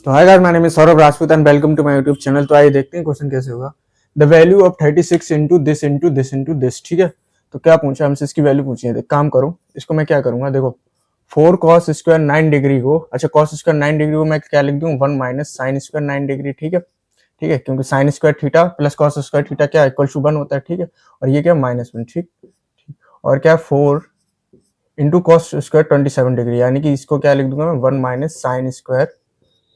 तो hi guys, my name is Saurabh Rajput and welcome to my YouTube channel. तो आइए देखते हैं क्वेश्चन कैसे होगा। The value of 36 into this into this into this. ठीक है, तो क्या पूछा हमसे, इसकी वैल्यू पूछी है। काम करो, इसको मैं क्या करूंगा, देखो 4 cos स्क्वायर 9 डिग्री को, अच्छा cos स्क्वायर 9 डिग्री को मैं क्या लिख दूं, 1 माइनस साइन स्क्वायर 9 डिग्री। ठीक है, ठीक है, क्योंकि sine square theta plus cos square theta क्या इक्वल टू 1 होता है। ठीक है, और ये क्या -1। ठीक, और क्या 4 इंटू कॉस स्क्वायर 27 डिग्री, यानी कि इसको क्या लिख दूंगा मैं, 1 minus sine square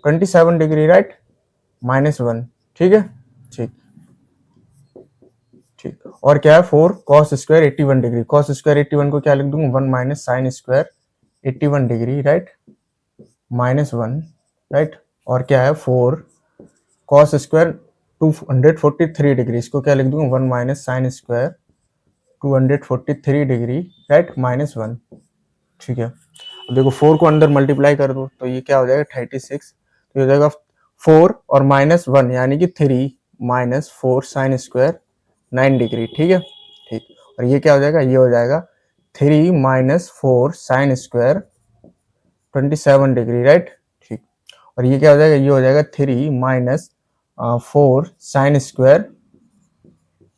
27 degree, right, -1। ठीक है, ठीक, ठीक, और क्या है 4 cos square 81 degree, cos square 81 को क्या लिख दूंगा, 1 minus sine square 81 degree, right, -1, right, और क्या है 4 cos स्क्वायर 243 डिग्री, इसको क्या लिख दूंगा, 1 minus sine square 243 degree, right, -1। ठीक है, अब देखो 4 को अंदर मल्टीप्लाई कर दो तो ये क्या हो जाएगा 36, तो ये हो जाएगा 4 और -1 यानी कि 3 माइनस 4 साइन स्क्वायर 9 डिग्री। ठीक है, ठीक, और ये क्या हो जाएगा, ये हो जाएगा 3 minus 4 sine square 27 degree, right, ठीक, और ये क्या हो जाएगा, ये हो जाएगा 3 minus 4 sine square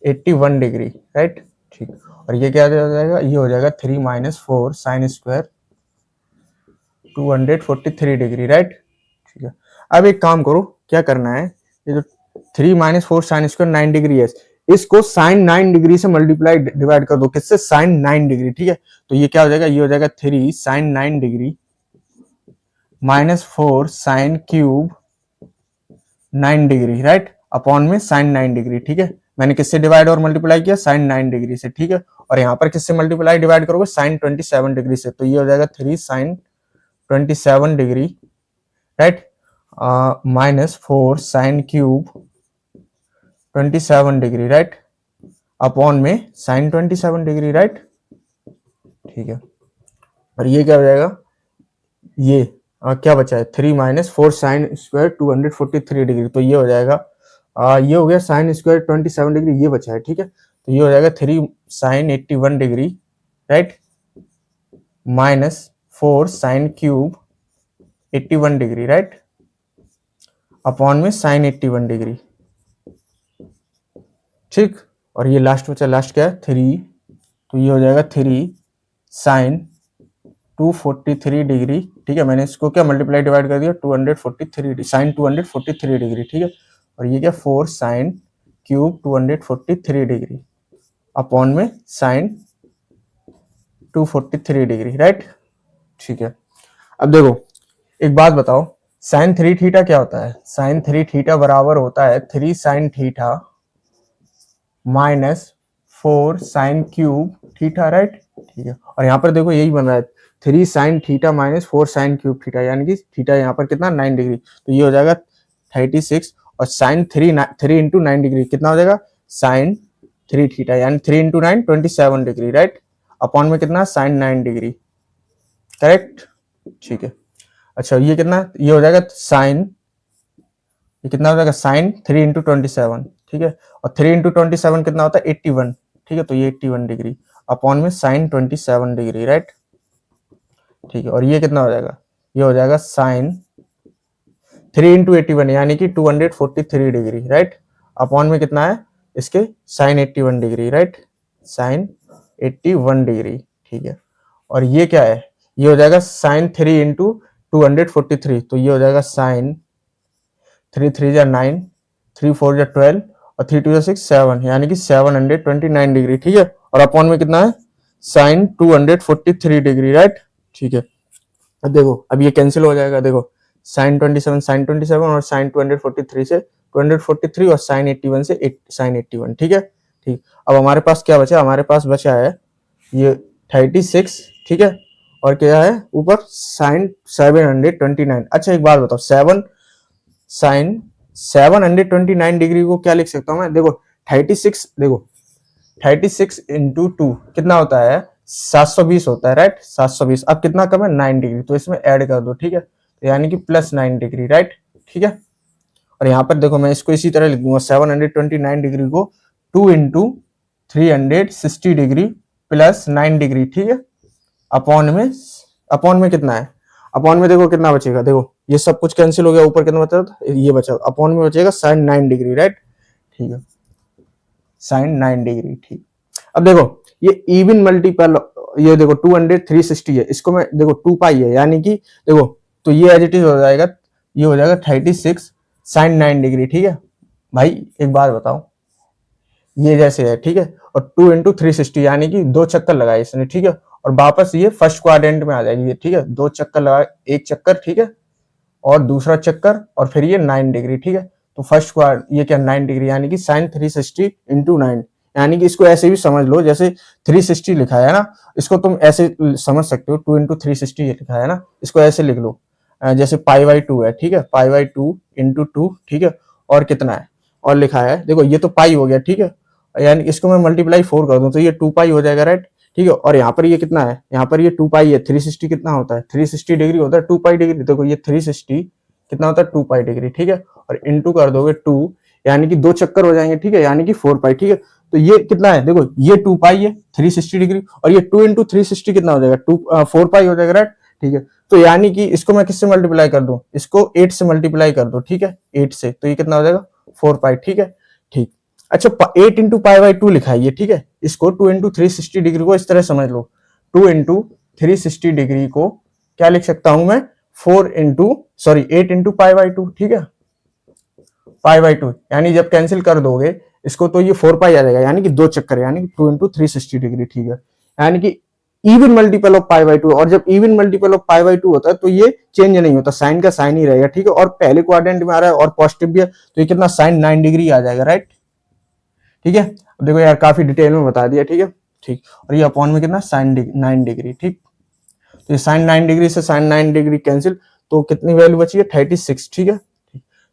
81 degree, right, ठीक, और ये क्या हो जाएगा, ये हो जाएगा 3 minus 4 sine square 243 degree, right, ठीक है। अब एक काम करो, क्या करना है, ये जो 3 माइनस 4 साइन स्क्वायर 9 डिग्री है, इसको साइन 9 डिग्री से मल्टीप्लाई डिवाइड कर दो, किससे, साइन 9 डिग्री। ठीक है, तो ये क्या हो जाएगा, ये हो जाएगा 3 sine 9 degree minus 4 sine cube 9 degree, right, upon में साइन 9 डिग्री। ठीक है, मैंने किससे डिवाइड और मल्टीप्लाई किया, साइन 9 डिग्री से। ठीक है, और यहाँ पर किससे मल्टीप्लाई डिवाइड करोगे, साइन 27 डिग्री से, तो ये हो जाएगा 3 sine 27 degree, right, minus 4 sine cube 27 degree, right, upon में साइन 27 डिग्री, राइट, ठीक है, और ये क्या हो जाएगा, ये क्या बचा है, 3 माइनस 4 साइन स्क्वायर 243 डिग्री, तो ये हो जाएगा ये हो गया साइन स्क्वायर 27 डिग्री, ये बचा है। ठीक है, तो ये हो जाएगा 3 sine 81 degree, right, minus 4 sine cube 81 degree, right, upon में साइन 81 डिग्री। ठीक, और ये लास्ट बचा, लास्ट क्या है 3, तो ये हो जाएगा 3 साइन 243 डिग्री। ठीक है, मैंने इसको क्या मल्टीप्लाई डिवाइड कर दिया, 243 साइन 243 डिग्री। ठीक है, और ये क्या 4 साइन क्यूब 243 डिग्री अपॉन में साइन 243 डिग्री, राइट, ठीक है। अब देखो एक बात बताओ, साइन 3 थीटा क्या होता है, साइन 3 थीटा बराबर होता है 3 sine theta minus 4 sine cube theta, right, ठीक है, और यहाँ पर देखो यही बन रहा है 3 sine theta minus 4 sine cube theta, यानी कि थीटा यहाँ पर कितना 9 डिग्री, तो ये हो जाएगा 36, और साइन 3 इंटू 9 डिग्री कितना हो जाएगा, साइन 3 थीटा, यानी 3 इंटू 9 27 डिग्री, राइट, अपॉन में कितना साइन 9 डिग्री, करेक्ट, ठीक है। अच्छा ये कितना, ये हो जाएगा साइन, ये कितना हो जाएगा साइन 3 इंटू 27, ठीक है, और 3 इंटू 27 कितना होता है 81, ठीक है, तो ये 81 डिग्री अपॉन में साइन 27 डिग्री, राइट, ठीक है, और ये कितना हो जाएगा, ये हो जाएगा साइन 3 इंटू 81 यानी कि 243 डिग्री, राइट, अपॉन में कितना है इसके sine 81 degree, right, sine 81 degree, ठीक है, और ये क्या है, ये हो जाएगा साइन 3 इंटू 243, तो ये हो जाएगा साइन 3 3 जा 9, 3 4 जा 12 और 3 2 जा 6 7, यानी कि 729 डिग्री, ठीक है, और अपॉन में कितना है साइन 243 डिग्री, राइट, ठीक है। अब देखो अब ये कैंसिल हो जाएगा, देखो साइन 27 और साइन 243 से 243 और साइन 81 से साइन 81, ठीक है, ठीक। अब हमारे पास क्या बचा, हमारे पास बचा है ये 36, ठीक है, और क्या है ऊपर साइन 729। अच्छा एक बात बताओ, साइन 729 डिग्री को क्या लिख सकता हूं मैं, देखो 36, देखो 36 इंटू 2 कितना होता है 720 होता है, राइट, 720, अब कितना कम है 9 डिग्री, तो इसमें ऐड कर दो, ठीक है, तो यानी कि प्लस 9 डिग्री, राइट, ठीक है, और यहाँ पर देखो मैं इसको इसी तरह लिख दूंगा 729 डिग्री को 2 इंटू 360 डिग्री प्लस 9 डिग्री, ठीक है, अपॉन में कितना है, अपॉन में देखो कितना बचेगा, देखो ये सब कुछ कैंसिल हो गया, ऊपर कितना बचा था, ये बचा, अपॉन में बचेगा sin 9 डिग्री, राइट। ठीक है, sin 9 डिग्री, ठीक। अब देखो ये इवन मल्टीपल, ये देखो 200 360 है, इसको मैं देखो 2 पाई है, यानी कि देखो तो ये एज इट इज हो जाएगा, ये हो जाएगा 36 sin 9 डिग्री, ठीक है। भाई एक बात बताओ, ये जैसे है, ठीक है, और 2 इंटू 360 यानी कि 2 चक्कर लगाए इसने, ठीक है, और वापस ये फर्स्ट क्वाड्रेंट में आ जाएगी, ठीक है, 2 चक्कर लगाए, एक चक्कर, ठीक है, और दूसरा चक्कर, और फिर ये 9 डिग्री, ठीक है। तो फर्स्ट क्वार ये क्या 9 डिग्री, यानी कि साइन 360 इंटू 9, यानी कि इसको ऐसे भी समझ लो, जैसे 360 लिखा है ना, इसको तुम ऐसे समझ सकते हो, 2 इंटू 360 लिखा है ना, इसको ऐसे लिख लो, जैसे पाई बाई 2 है, ठीक है, पाई बाई 2 इंटू 2, ठीक है, और कितना है, और लिखा है, देखो ये तो पाई हो गया, ठीक है, यानी इसको मैं मल्टीप्लाई 4 कर दूं तो ये 2 पाई हो जाएगा, राइट। ठीक है, और यहाँ पर ये कितना है, यहाँ पर ये 2 पाई है, 360 कितना होता है, 360 डिग्री होता है, 2 पाई डिग्री, देखो ये 360 कितना होता है, 2 पाई डिग्री, ठीक है, और इनटू कर दोगे 2, यानी कि 2 चक्कर हो जाएंगे, ठीक है, यानी कि 4 पाई, ठीक है। तो ये कितना है, देखो ये 2 पाई है 360 डिग्री, और ये 2 इंटू 360 कितना हो जाएगा, 4 पाई हो जाएगा, राइट। ठीक है, तो यानी कि इसको मैं किससे मल्टीप्लाई कर दूं, इसको 8 से मल्टीप्लाई कर दो, ठीक है, 8 से, तो ये कितना हो जाएगा 4 पाई, ठीक है, ठीक। अच्छा 8 इंटू पाई बाई 2 लिखा है ये, ठीक है, इसको 2 इंटू 360 डिग्री को इस तरह समझ लो, 2 इंटू 360 डिग्री को क्या लिख सकता हूं मैं, 8 इंटू पाई बाई 2, ठीक है, पाई बाई 2, यानी जब कैंसिल कर दोगे इसको तो ये 4 पाई आ जाएगा, यानी कि 2 चक्कर, यानी कि 2 इंटू 360 डिग्री, ठीक है, यानी कि even multiple of pi by 2, और जब even multiple of pi by 2 होता है तो ये चेंज नहीं होता, साइन का साइन ही रहेगा, ठीक है, और पहले क्वाड्रेंट में आ रहा है और पॉजिटिव भी है, तो ये कितना साइन 9 डिग्री आ जाएगा, राइट। ठीक है, अब देखो यार काफी डिटेल में बता दिया, ठीक है, ठीक, और ये अपॉन में कितना साइन 9 डिग्री, ठीक, तो ये साइन 9 डिग्री से साइन 9 डिग्री कैंसिल, तो कितनी वैल्यू बची है 36, ठीक है,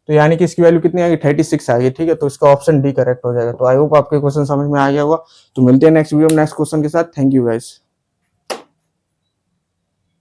तो यानी कि इसकी वैल्यू कितनी आ गई 36 आ गई, ठीक है, तो इसका ऑप्शन डी करेक्ट हो जाएगा। तो आई होप आपके क्वेश्चन समझ में आ गया होगा, तो मिलते हैं नेक्स्ट वीडियो में नेक्स्ट क्वेश्चन के साथ। Thank you guys.